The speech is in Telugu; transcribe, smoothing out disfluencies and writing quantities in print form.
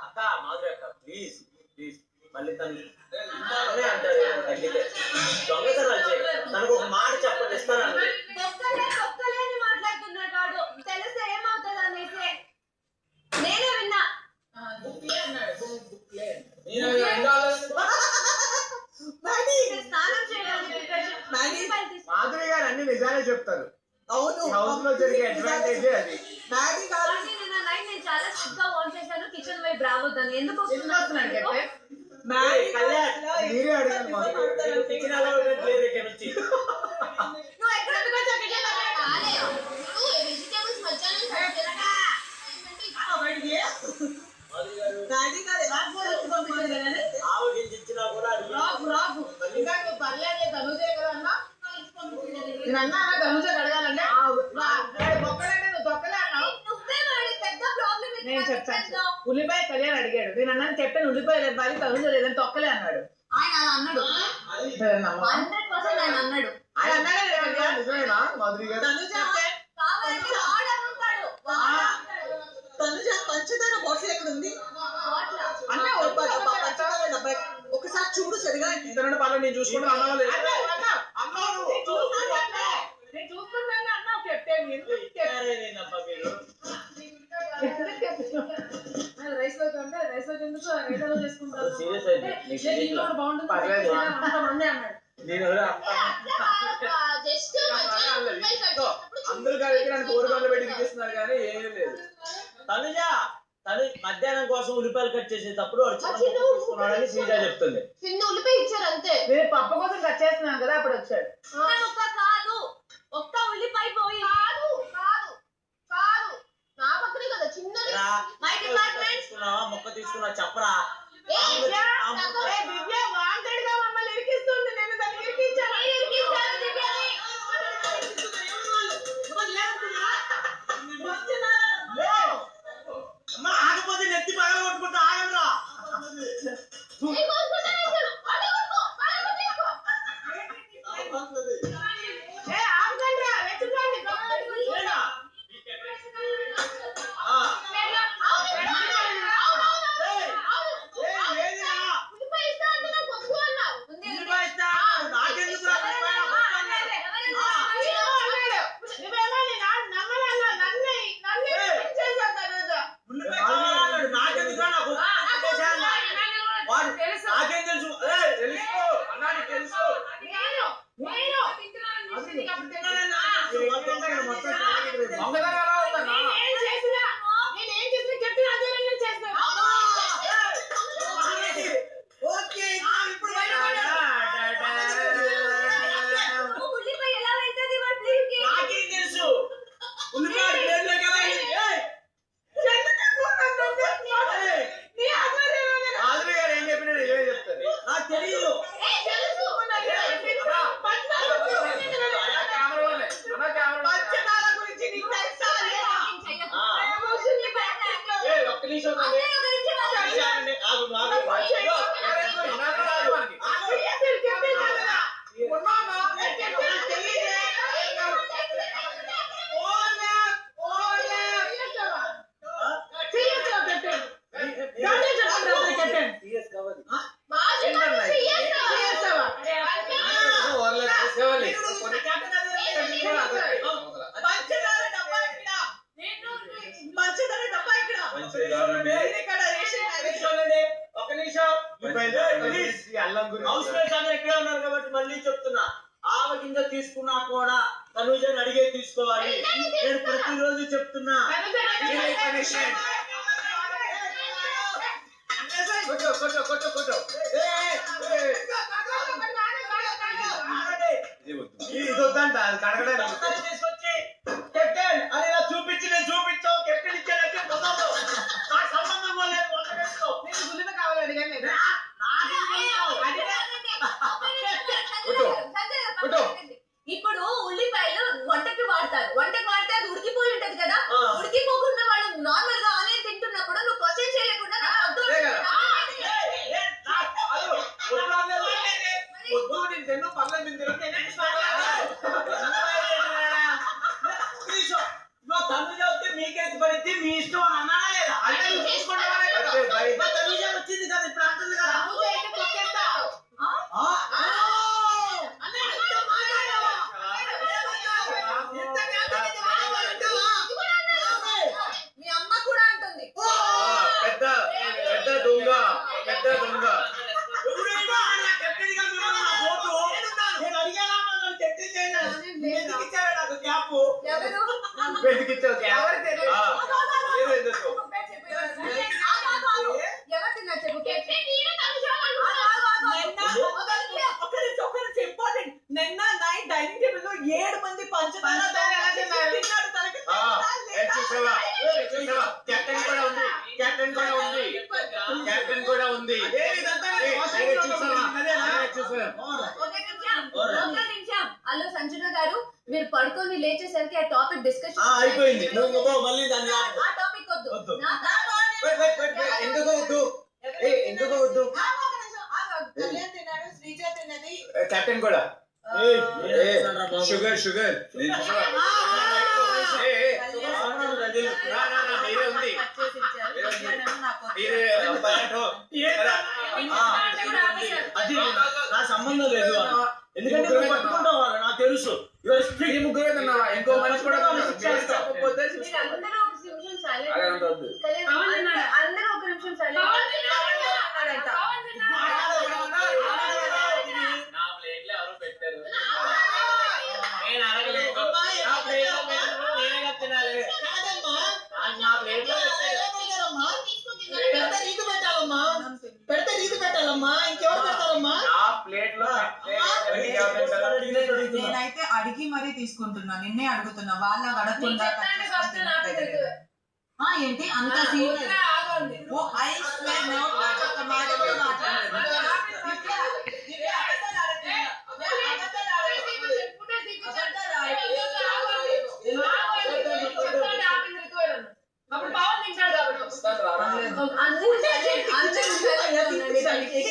అక్క మాధురి అక్క ప్లీజ్ ప్లీజ్ మళ్ళీ తను అంటారు తగ్గితే దొంగతనాలు చేయ తనకు ఒక మాట చెప్పండి ఇస్తానండి మాట్లాడుతున్నాడు తెలిస్తే ఏమవుతుంది అనేసి నేనే విన్నా స్నానం చేయడానికి మాధురి గారు అన్ని నిజాలే చెప్తారు. అవును, హౌస్ లో జరిగే అడ్వాంటేజ్ అది. నేను చాలా స్ట్రిక్ట్ గా వాన్ చేశాను కిచెన్ వైపు రావద్దని. ఎందుకు వస్తున్నాడు మీరే అడగాలి మాధురి. కిచెన్ అలవాటు లేదు ఇక్కడ నుంచి. నువ్వు ఎక్కడికి వచ్చావు కిచెన్ వెజిటేబుల్స్ ఆవగించినా కూడా పర్లేదు తనుజే కదన్నా. నేను అన్నా తనుజ అడగాలంటే మొక్కలంటే నువ్వు తొక్కలే అన్నావు. నేను చెప్తాను. ఉల్లిపాయ కళ్యాణ్ అడిగాడు, నేను అన్నాను చెప్పాను ఉల్లిపాయలు ఇవ్వాలి తనుజ లేదని తొక్కలే అన్నాడు. ఆయన అన్నాడు 100% ఆయన అన్నాడు. ఆయన అన్నాడే నిజమేనా మాధురి గారు? తనుజ పంచదార బాటిల్ ఎక్కడ ఉంది అన్న? ఒకసారి చూడు సరిగా. ఇతరుడు పర్లేదు నేను చూసుకుంటా అన్నా లేదు. నేను చూసుకుంటాను అన్నావు కెప్టెన్. రైస్ లో ఉంటే రైస్ లో ఎందుకు రైస్ చేసుకుంటాను. పర్లేదు అందరూ కలిపి నన్ను కోరికలు పెట్టి విధిస్తున్నారు కానీ ఏమీ లేదు. తనుజ తను మధ్యాహ్నం కోసం ఉల్లిపాయలు కట్ చేసేటప్పుడు తీసుకున్నాడని శ్రీజ చెప్తుంది. ఉల్లిపాయ ఇచ్చారు అంతే. నేను పప్పు కోసం కట్ చేస్తున్నాను కదా అప్పుడు వచ్చాడు. కాదు ఒక్క ఉల్లిపాయ పోయి కాదు కాదు కాదు నా పక్కనే కదా చిన్నది. మై డిపార్ట్మెంట్ తీసుకున్నావా మొక్క తీసుకున్నా చెప్పరా. దివ్య వాంటెడ్ గా మమ్మల్ని ఇరికిస్తుంది. నేను దాన్ని ఇరికించాను. ఆగపోతే నెత్తి పగల కొట్టుకుంటా ఆగరా. ఇక్కడే ఉన్నారు కాబట్టి మళ్ళీ చెప్తున్నా ఆవగింజ తీసుకున్నా కూడా తనుజని అడిగే తీసుకోవాలి. నేను ప్రతిరోజు చెప్తున్నా. ఇది వద్దంట అది కడగడానికి తీసుకొచ్చి కెప్టెన్ అని ఇలా చూపించి నేను చూపించావు కెప్టెన్ ఇచ్చాడంటే కుదరదు. నాకు సంబంధం లేదు. గులిమ కావాలి అడిగాను. ఇప్పుడు ఉల్లిపాయలు వంటకి వాడతారు. వంటకి వాడితే అది ఉడికిపోయి ఉంటది కదా. ఉడికిపోకుండా వాళ్ళు నార్మల్ గా ఆనియన్ తింటున్నప్పుడు నువ్వు క్వశ్చన్ చేయకుండా ఎందుకు ఇచ్చావే నాకు గ్యాప్? ఎవరు ఎందుకు ఇచ్చావు గ్యాప్? ఎవరు తెలియదు. ఏదో ఎందుకు? ఎవరు తిన్నారు చెప్పు కేక్ ఇంపార్టెంట్. నిన్న నైట్ డైనింగ్ టేబుల్ లో 7 మంది పంచదార తిన్నాడు. తనకి చూసావా కెప్టెన్ కూడా ఉంది, కెప్టెన్ కూడా ఉంది, కెప్టెన్ కూడా ఉంది. ఒక్క నిమిషం. హలో సంజన గారు, మీరు పడుకొని లేచేసరికి ఆ టాపిక్ డిస్కషన్ అయిపోయింది. నువ్వు మళ్ళీ దాన్ని ఆపు. ఆ టాపిక్ వద్దు. వద్దు. నా- ఎందుకు వద్దు? ఎందుకు వద్దు? కళ్యాణ్ తిన్నాడు, శ్రీజ తిన్నది. కెప్టెన్ కూడా షుగర్ షుగర్ మీరే ఉంది, మీరే అది నా సంబంధం లేదు అన్న. ఎందుకంటే నువ్వు పట్టుకుంటావు అన్న, నాకు తెలుసు. ఈ ముగ్గురే తిన్నావా? ఇంకో మనిషి కూడా చెప్పకపోతే మీరందరూ ఒక నిమిషం silent. అదంత వద్దు. అందరూ ఒక నిమిషం silent. నా ప్లేట్ లో ఎవరు పెట్టారు? నేను అడగలేదు. నా ప్లేట్ లో పెట్టినప్పుడు నేనే కదా తినాలి. నా ప్లేట్ లో పెడితే నీకు పెట్టాలమ్మా, ఇంకెవరు పెడతారమ్మా? నా ప్లేట్ లో నేనైతే అడిగి మరీ తీసుకుంటున్నా, నిన్నే అడుగుతున్నా. వాళ్ళ అడగకుండా ఏంటి అంత scene? Oh I swear now ఒక్క మాట కూడా మాట్లాడలేదు. అప్పుడు పవన్ తింటాడు కాబట్టి అందరూ silent. అందరూ silent గా ఉండండి.